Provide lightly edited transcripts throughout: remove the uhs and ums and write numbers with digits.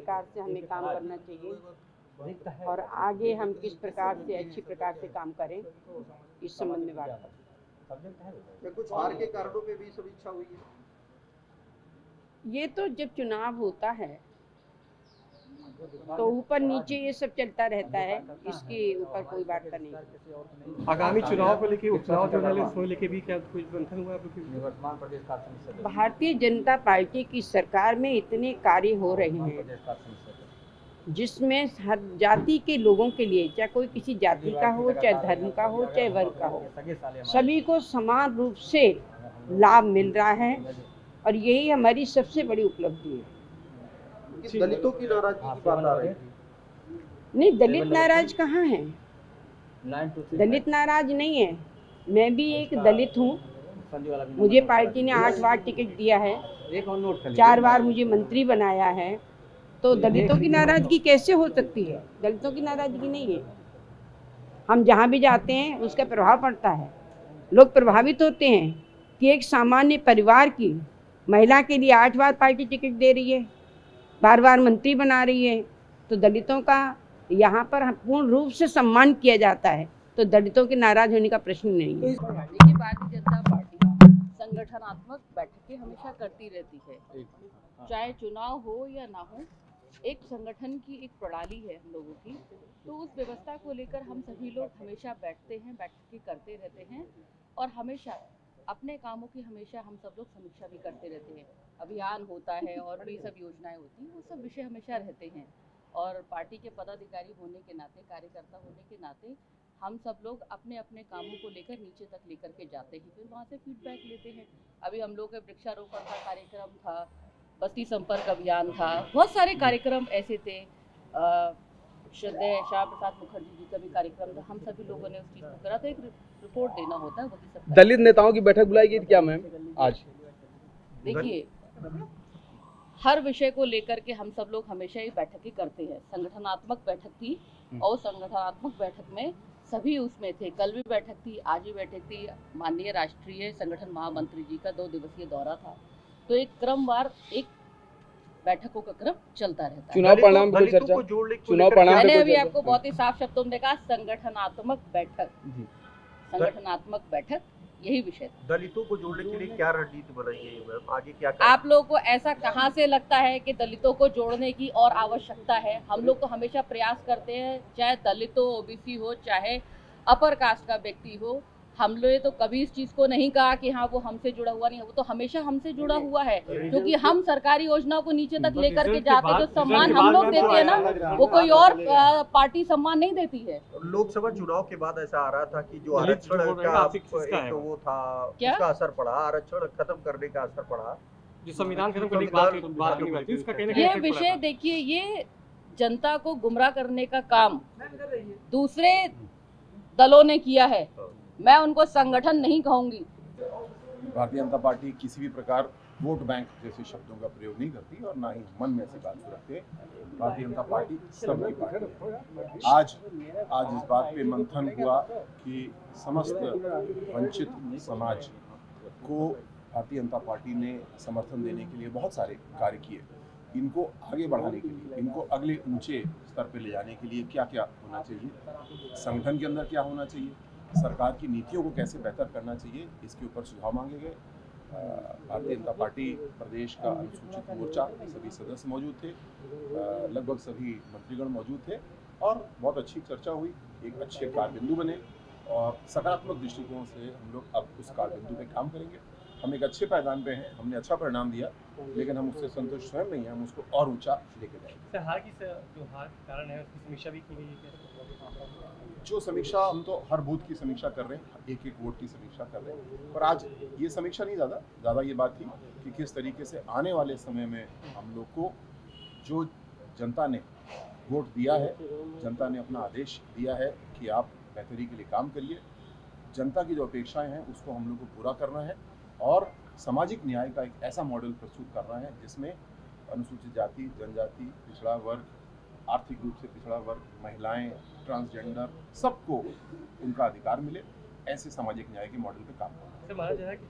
प्रकार से हमें काम करना चाहिए और आगे हम किस प्रकार से अच्छी प्रकार से काम करें, इस संबंध में बात करें। कुछ हार के कारणों पे भी समीक्षा हुई है? ये तो जब चुनाव होता है तो ऊपर नीचे ये सब चलता रहता है, इसके ऊपर कोई वार्ता नहीं। आगामी चुनाव को लेकर, उपचुनाव जो है उसको लेकर भी क्या कुछ मंथन हुआ? निवर्तमान प्रदेश का संसद भारतीय जनता पार्टी की सरकार में इतने कार्य हो रहे हैं जिसमें हर जाति के लोगों के लिए, चाहे कोई किसी जाति का हो, चाहे धर्म का हो, चाहे वर्ग का हो, सभी को समान रूप से लाभ मिल रहा है और यही हमारी सबसे बड़ी उपलब्धि है। दलितों की नाराजगी की बात आ रही है। नहीं, दलित नाराज कहाँ है? दलित नाराज नहीं है। मैं भी एक दलित हूँ। मुझे पार्टी ने 8 बार टिकट दिया है, 4 बार मुझे मंत्री बनाया है, तो दलितों की नाराजगी कैसे हो सकती है? दलितों की नाराजगी नहीं है। हम जहाँ भी जाते हैं उसका प्रभाव पड़ता है, लोग प्रभावित होते हैं कि एक सामान्य परिवार की महिला के लिए 8 बार पार्टी टिकट दे रही है, बार बार मंत्री बना रही है, तो दलितों का यहाँ पर पूर्ण रूप से सम्मान किया जाता है, तो दलितों के नाराज होने का प्रश्न नहीं है। देखिए, भारतीय जनता पार्टी संगठनात्मक बैठकें हमेशा करती रहती है, चाहे चुनाव हो या ना हो। एक संगठन की एक प्रणाली है हम लोगों की, तो उस व्यवस्था को लेकर हम सभी लोग हमेशा बैठते हैं, बैठकें करते रहते हैं और हमेशा अपने कामों की हमेशा हम सब लोग समीक्षा भी करते रहते हैं। अभियान होता है और भी सब योजनाएं होती हैं, वो सब विषय हमेशा रहते हैं और पार्टी के पदाधिकारी होने के नाते, कार्यकर्ता होने के नाते हम सब लोग अपने अपने कामों को लेकर नीचे तक लेकर के जाते हैं, फिर वहाँ से फीडबैक लेते हैं। अभी हम लोग का वृक्षारोपण का कार्यक्रम था, बस्ती संपर्क अभियान था, बहुत सारे कार्यक्रम ऐसे थे। श्रद्धेय श्यामा प्रसाद मुखर्जी जी का भी कार्यक्रम था, हम सभी लोगों ने उस चीज़ को करा, तो एक रिपोर्ट देना होता है, वही सब। दलित नेताओं की बैठक बुलाई गई थी क्या मैम आज? देखिए, हर विषय को लेकर के हम सब लोग हमेशा ही बैठकें करते हैं। संगठनात्मक बैठक थी और संगठनात्मक बैठक में सभी उसमें थे। कल भी बैठक थी, आज भी बैठक थी। माननीय राष्ट्रीय संगठन महामंत्री जी का 2 दिवसीय दौरा था, तो एक क्रमवार एक बैठकों का क्रम चलता रहता है। चुनाव परिणाम पर चर्चा, चुनाव परिणाम मैंने अभी आपको बहुत ही साफ शब्दों में कहा, संगठनात्मक बैठक, संगठनात्मक बैठक, यही विषय था। दलितों को जोड़ने के लिए क्या रणनीति बनाई है मैम, आगे क्या आप लोगों को ऐसा कहां से लगता है कि दलितों को जोड़ने की और आवश्यकता है? हम लोग तो हमेशा प्रयास करते हैं, चाहे दलित हो, ओबीसी हो, चाहे अपर कास्ट का व्यक्ति हो। हम लोग तो कभी इस चीज को नहीं कहा कि हाँ वो हमसे जुड़ा हुआ नहीं है, वो तो हमेशा हमसे जुड़ा हुआ है, क्योंकि हम सरकारी योजनाओं को नीचे तक लेकर के जाते हैं। जो सम्मान हम लोग देते हैं ना, वो कोई और पार्टी सम्मान नहीं देती है। लोकसभा चुनाव के बाद ऐसा आ रहा था कि जो आरक्षण का एक वो था, उसका असर पड़ा, आरक्षण खत्म करने का असर पड़ा, जो संविधान खत्म करने की बात नहीं करती, उसका कहने का ये विषय देखिए, ये जनता को गुमराह करने का काम दूसरे दलों ने किया है, मैं उनको संगठन नहीं कहूंगी। भारतीय जनता पार्टी किसी भी प्रकार वोट बैंक जैसे शब्दों का प्रयोग नहीं करती और ना ही मन में ऐसी बात रखते। भारतीय जनता पार्टी सबकी पार्टी है। आज इस बात पे मंथन हुआ कि समस्त वंचित समाज को भारतीय जनता पार्टी ने समर्थन देने के लिए बहुत सारे कार्य किए। इनको आगे बढ़ाने के लिए, इनको अगले ऊंचे स्तर पे ले जाने के लिए क्या क्या होना चाहिए, संगठन के अंदर क्या होना चाहिए, सरकार की नीतियों को कैसे बेहतर करना चाहिए, इसके ऊपर सुझाव मांगे गए। भारतीय जनता पार्टी प्रदेश का अनुसूचित मोर्चा सभी सदस्य मौजूद थे, लगभग सभी मंत्रीगण मौजूद थे और बहुत अच्छी चर्चा हुई। एक अच्छे कारबिंदु बने और सकारात्मक दृष्टिकोण से हम लोग अब उस कारबिंदु पे काम करेंगे। हम एक अच्छे पायदान पे हैं, हमने अच्छा परिणाम दिया, लेकिन हम उससे संतुष्ट स्वयं नहीं हैं, हम उसको और ऊंचा लेके जाएंगे। हार की जो हार कारण है उसकी समीक्षा भी की गई है? जो समीक्षा, हम तो हर बूथ की समीक्षा कर रहे हैं, एक एक वोट की समीक्षा कर रहे हैं, पर आज ये समीक्षा नहीं, ज़्यादा ये बात थी कि किस तरीके से आने वाले समय में हम लोग को जो जनता ने वोट दिया है, जनता ने अपना आदेश दिया है कि आप बेहतरी के लिए काम करिए, जनता की जो अपेक्षाएं हैं उसको हम लोग को पूरा करना है और सामाजिक न्याय का एक ऐसा मॉडल प्रस्तुत करना है जिसमें अनुसूचित जाति, जनजाति, पिछड़ा वर्ग, आर्थिक रूप से पिछड़ा वर्ग, महिलाएं, ट्रांसजेंडर, सबको उनका अधिकार मिले। ऐसे सामाजिक न्याय के मॉडल पे काम करना। सर माना जा रहा है कि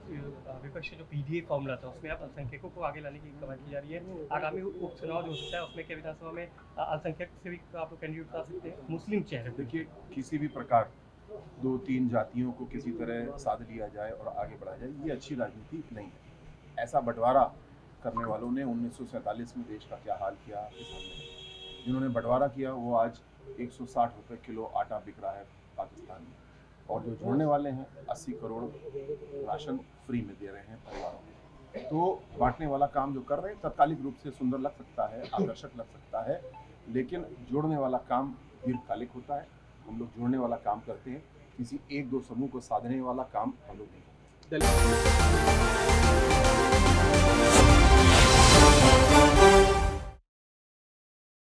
विपक्ष जो पीडीए फॉर्मूला था उसमें अब अल्पसंख्यकों को आगे लाने की कवायद की जा रही है। आगामी उपचुनाव जो हो सकता है उसमें क्या विधानसभा में अल्पसंख्यक से भी आप लोग कैंडिडेट उतार सकते हैं, मुस्लिम चेहरे। देखिए, किसी भी प्रकार 2-3 जातियों को किसी तरह साध लिया जाए और आगे बढ़ाया जाए, ये अच्छी राजनीति नहीं है। ऐसा बंटवारा करने वालों ने 1947 में देश का क्या हाल किया आपके सामने। जिन्होंने बंटवारा किया वो आज 160 रुपये किलो आटा बिक रहा है पाकिस्तान में, और जो जोड़ने वाले हैं 80 करोड़ राशन फ्री में दे रहे हैं परिवारों में। तो बांटने वाला काम जो कर रहे हैं तत्कालिक रूप से सुंदर लग सकता है, आकर्षक लग सकता है, लेकिन जोड़ने वाला काम दीर्घकालिक होता है। हम लोग जोड़ने वाला काम करते हैं, किसी 1-2 समूह को साधने वाला काम हम लोग नहीं करते।